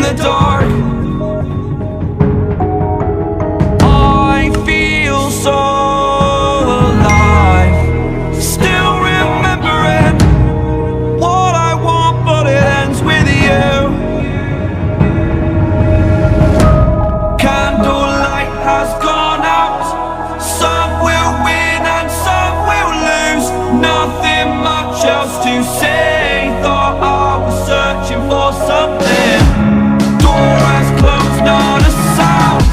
the dark. I feel so alive, still remembering what I want, but it ends with you. Candlelight has gone out. Some will win and some will lose. Nothing much else to say. Thought I was searching for something. Door has closed, not a sound.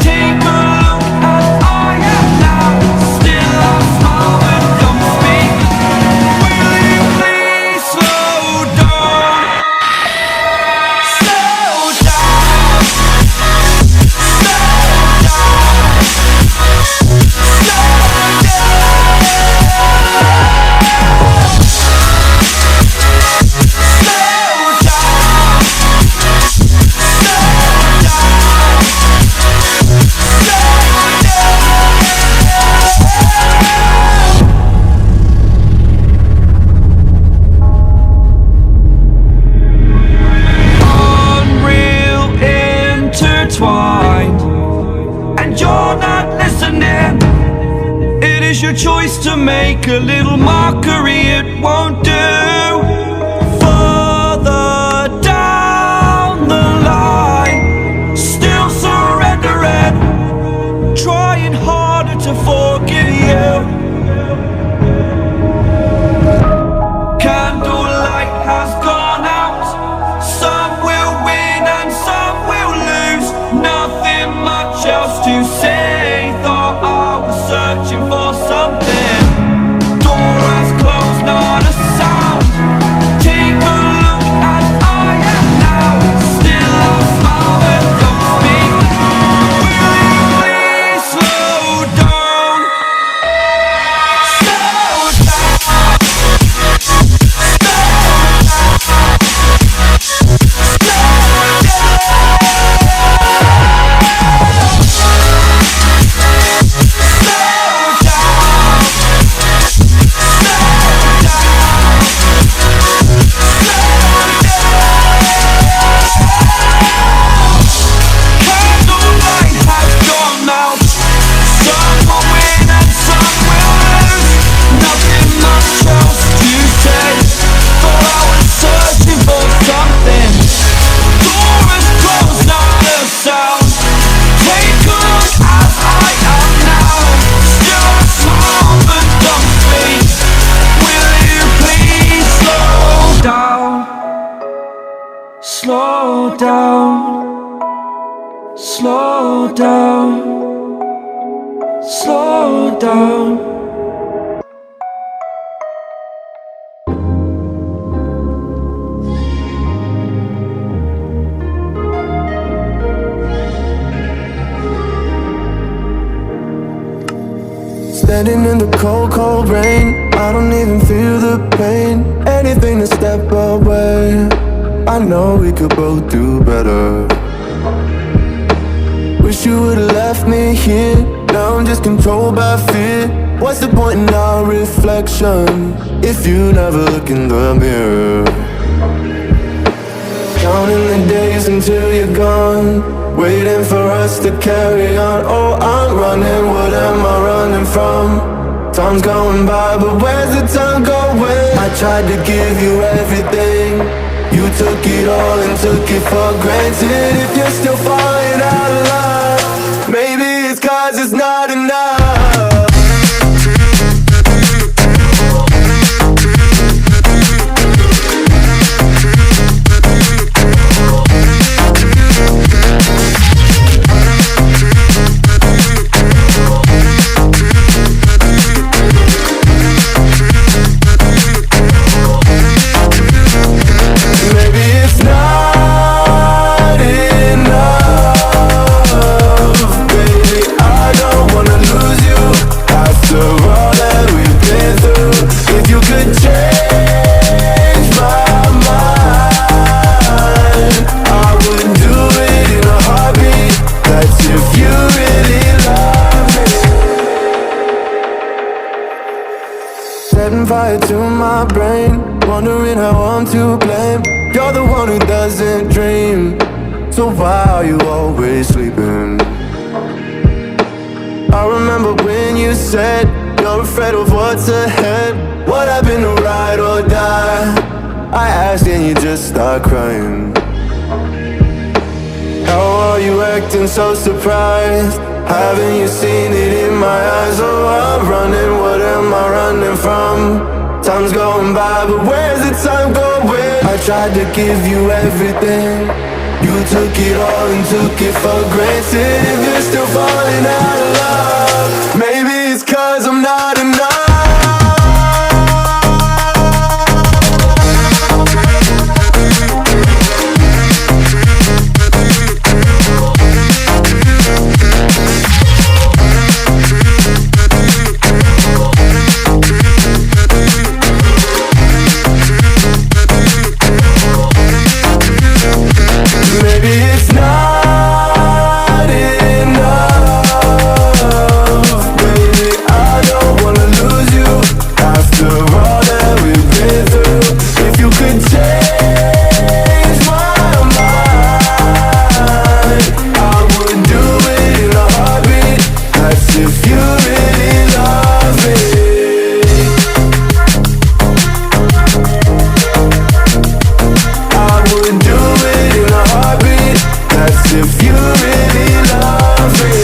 Take a look as I am now. Still I smile and don't speak. Will you please slow down? Slow down. Slow down. Slow and you're not listening. It is your choice to make a little mockery, it won't do. Further down the line, still surrendering, trying harder to forgive you. Candlelight has gone out. Some will win and some will lose. Nothing much else to say. Thought I was searching for something. Door has closed, not a sound. Take a look as I am now. Still I smile and don't speak. Will you please slow down? Slow down. Slow down, slow down, slow down. Standing in the cold, cold rain, I don't even feel the pain. Anything to step away, I know we could both do better. Wish you would've left me here. Now I'm just controlled by fear. What's the point in our reflection if you never look in the mirror? Counting the days until you're gone, waiting for us to carry on. Oh, I'm running, what am I running from? Time's going by, but where's the time going? I tried to give you everything, you took it all and took it for granted. If you're still falling out of love, maybe it's 'cause it's not enough. Setting fire to my brain, wondering how I'm to blame. You're the one who doesn't dream, So why are you always sleeping? I remember when you said you're afraid of what's ahead. What happened to ride or die? I asked and you just start crying. How are you acting so surprised? Haven't you seen it in my eyes? Oh, I'm running, what am I running from? Time's going by, but where's the time going? I tried to give you everything. You took it all and took it for granted. If you're still falling out of love, maybe it's 'cause I'm not enough. Maybe it's not enough. Baby, I don't wanna lose you after all that we've been through. If you could change my mind, I would do it in a heartbeat. That's if you really love me. I would do it in a heartbeat. That's if you really love me.